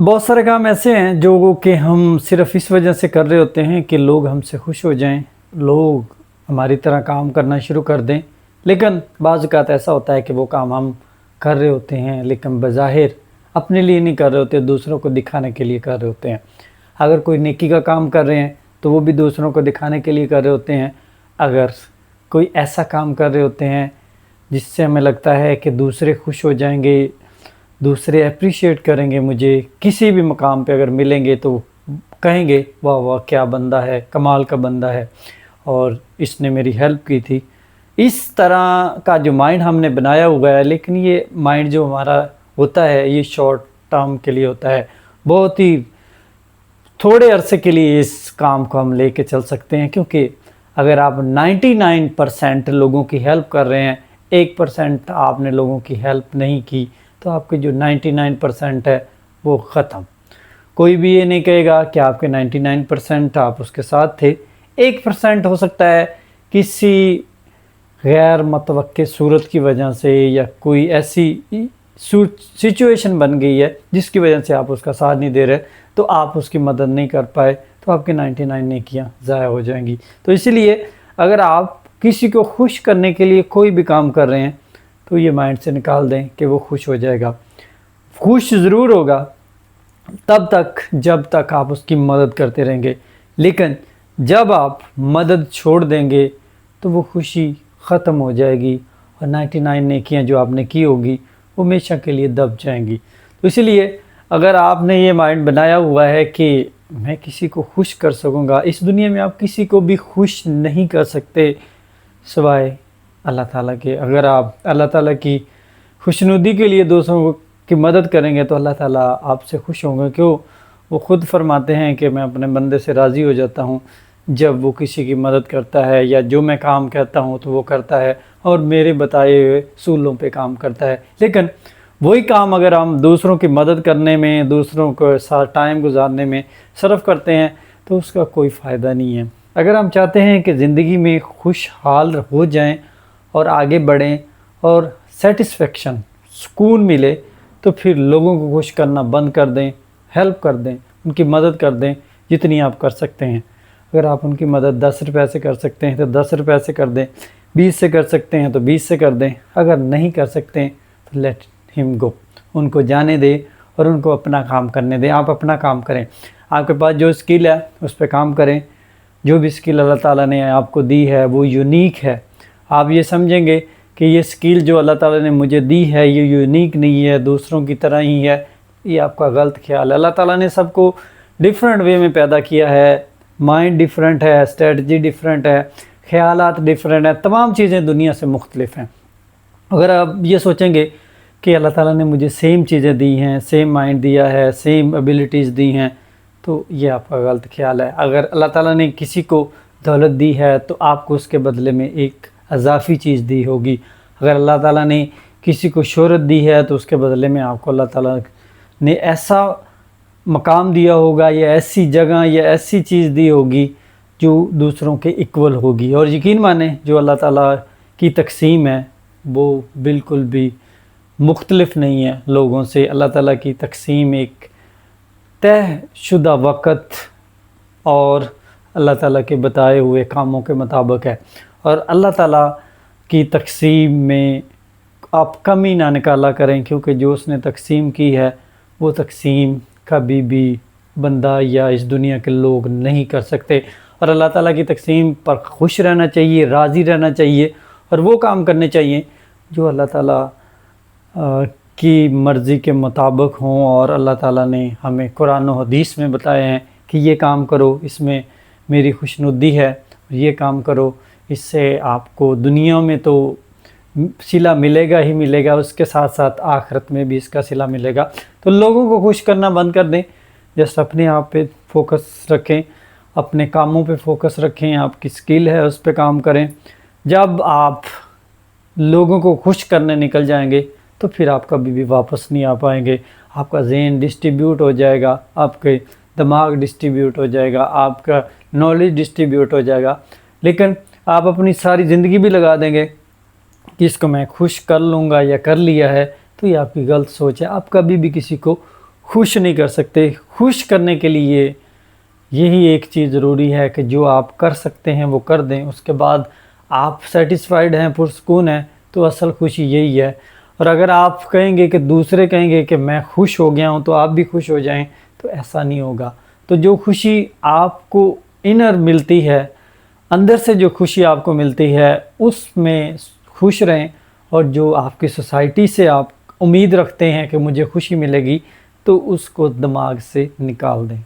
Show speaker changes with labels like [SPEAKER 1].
[SPEAKER 1] बहुत सारे काम ऐसे हैं जो कि हम सिर्फ इस वजह से कर रहे होते हैं कि लोग हमसे खुश हो जाएं, लोग हमारी तरह काम करना शुरू कर दें। लेकिन बाज़ औक़ात ऐसा होता है कि वो काम हम कर रहे होते हैं लेकिन बज़ाहिर अपने लिए नहीं कर रहे होते, दूसरों को दिखाने के लिए कर रहे होते हैं। अगर कोई नेकी का काम कर रहे हैं तो वो भी दूसरों को दिखाने के लिए कर रहे होते हैं। अगर कोई ऐसा काम कर रहे होते हैं जिससे हमें लगता है कि दूसरे खुश हो जाएंगे, दूसरे अप्रिशिएट करेंगे, मुझे किसी भी मकाम पे अगर मिलेंगे तो कहेंगे वाह वाह क्या बंदा है, कमाल का बंदा है और इसने मेरी हेल्प की थी। इस तरह का जो माइंड हमने बनाया हुआ है, लेकिन ये माइंड जो हमारा होता है ये शॉर्ट टर्म के लिए होता है। बहुत ही थोड़े अरसे के लिए इस काम को हम लेके चल सकते हैं, क्योंकि अगर आप 99% लोगों की हेल्प कर रहे हैं, 1% आपने लोगों की हेल्प नहीं की, तो आपके जो 99% है वो ख़त्म। कोई भी ये नहीं कहेगा कि आपके 99% आप उसके साथ थे। 1% हो सकता है किसी गैर मुतवक्के सूरत की वजह से या कोई ऐसी सिचुएशन बन गई है जिसकी वजह से आप उसका साथ नहीं दे रहे, तो आप उसकी मदद नहीं कर पाए, तो आपकी 99 नेकियां ज़ाया हो जाएंगी। तो इसीलिए अगर आप किसी को खुश करने के लिए कोई भी काम कर रहे हैं तो ये माइंड से निकाल दें कि वो खुश हो जाएगा। खुश ज़रूर होगा तब तक जब तक आप उसकी मदद करते रहेंगे, लेकिन जब आप मदद छोड़ देंगे तो वो खुशी ख़त्म हो जाएगी और 99 नेकियां जो आपने की होगी वो हमेशा के लिए दब जाएंगी। तो इसलिए अगर आपने ये माइंड बनाया हुआ है कि मैं किसी को खुश कर सकूँगा, इस दुनिया में आप किसी को भी खुश नहीं कर सकते सिवाय अल्लाह ताला के। अगर आप अल्लाह ताला की खुशनुदी के लिए दूसरों की मदद करेंगे तो अल्लाह ताला आपसे खुश होंगे। क्यों? वो ख़ुद फरमाते हैं कि मैं अपने बंदे से राज़ी हो जाता हूँ जब वो किसी की मदद करता है, या जो मैं काम कहता हूँ तो वो करता है और मेरे बताए हुए सूलों पे काम करता है। लेकिन वही काम अगर हम दूसरों की मदद करने में, दूसरों के साथ टाइम गुजारने में सर्फ करते हैं तो उसका कोई फ़ायदा नहीं है। अगर हम चाहते हैं कि ज़िंदगी में खुशहाल हो जाएं और आगे बढ़ें और सेटिस्फेक्शन, सुकून मिले, तो फिर लोगों को खुश करना बंद कर दें, हेल्प कर दें, उनकी मदद कर दें जितनी आप कर सकते हैं। अगर आप उनकी मदद 10 रुपए से कर सकते हैं तो 10 रुपए से कर दें, 20 से कर सकते हैं तो 20 से कर दें। अगर नहीं कर सकते हैं तो लेट हिम गो, उनको जाने दें और उनको अपना काम करने दें। आप अपना काम करें, आपके पास जो स्किल है उस पर काम करें। जो भी स्किल अल्लाह ताला ने आपको दी है वो यूनिक है। आप ये समझेंगे कि ये स्किल जो अल्लाह ताला ने मुझे दी है ये यूनिक नहीं है, दूसरों की तरह ही है, ये आपका गलत ख्याल है। अल्लाह ताला ने सबको डिफरेंट वे में पैदा किया है, माइंड डिफरेंट है, स्ट्रेटजी डिफरेंट है, ख्यालात डिफरेंट है, तमाम चीज़ें दुनिया से मुख्तलिफ हैं। अगर आप ये सोचेंगे कि अल्लाह ताला ने मुझे सेम चीज़ें दी हैं, सेम माइंड दिया है, सेम एबिलिटीज़ दी हैं, तो ये आपका गलत ख्याल है। अगर अल्लाह ताला ने किसी को दौलत दी है तो आपको उसके बदले में एक अज़ाफ़ी चीज़ दी होगी। अगर अल्लाह ताला ने किसी को शोहरत दी है तो उसके बदले में आपको अल्लाह ताला ने ऐसा मकाम दिया होगा या ऐसी जगह या ऐसी चीज़ दी होगी जो दूसरों के इक्वल होगी। और यकीन माने जो अल्लाह ताला की तकसीम है वो बिल्कुल भी मुख्तलिफ नहीं है लोगों से। अल्लाह ताला की तकसीम एक तयशुदा वक़्त और अल्लाह ताला के बताए हुए कामों के मुताबिक है। और अल्लाह ताला की तकसीम में आप कमी ना निकाला करें, क्योंकि जो उसने तकसीम की है वो तकसीम कभी भी बंदा या इस दुनिया के लोग नहीं कर सकते। और अल्लाह ताला की तकसीम पर खुश रहना चाहिए, राज़ी रहना चाहिए और वो काम करने चाहिए जो अल्लाह ताला की मर्ज़ी के मुताबिक हों। और अल्लाह ताला ने हमें कुरान और हदीस में बताए हैं कि ये काम करो, इसमें मेरी खुशनुदी है, ये काम करो, इससे आपको दुनिया में तो सिला मिलेगा ही मिलेगा, उसके साथ साथ आखिरत में भी इसका सिला मिलेगा। तो लोगों को खुश करना बंद कर दें, जस्ट अपने आप पे फोकस रखें, अपने कामों पे फोकस रखें, आपकी स्किल है उस पे काम करें। जब आप लोगों को खुश करने निकल जाएंगे तो फिर आप कभी भी वापस नहीं आ पाएंगे। आपका ज़हन डिस्ट्रीब्यूट हो जाएगा, आपके दिमाग डिस्ट्रीब्यूट हो जाएगा, आपका नॉलेज डिस्ट्रीब्यूट हो जाएगा। लेकिन आप अपनी सारी ज़िंदगी भी लगा देंगे कि इसको मैं खुश कर लूँगा या कर लिया है, तो ये आपकी गलत सोच है। आप कभी भी किसी को خوش نہیں کر سکتے. خوش کرنے کے لیے یہی ایک چیز ضروری ہے کہ جو آپ کر سکتے ہیں وہ کر دیں. اس کے بعد آپ سیٹسفائیڈ ہیں, پرسکون ہیں, تو اصل خوشی یہی ہے. اور اگر آپ کہیں گے کہ دوسرے کہیں گے کہ میں خوش ہو گیا ہوں تو آپ بھی خوش ہو جائیں, تو ایسا نہیں ہوگا. تو جو خوشی آپ کو انر ملتی ہے, اندر سے جو خوشی آپ کو ملتی ہے, اس میں خوش رہیں. اور جو آپ کی سوسائٹی سے آپ امید رکھتے ہیں کہ مجھے خوشی ملے گی, تو اس کو دماغ سے نکال دیں.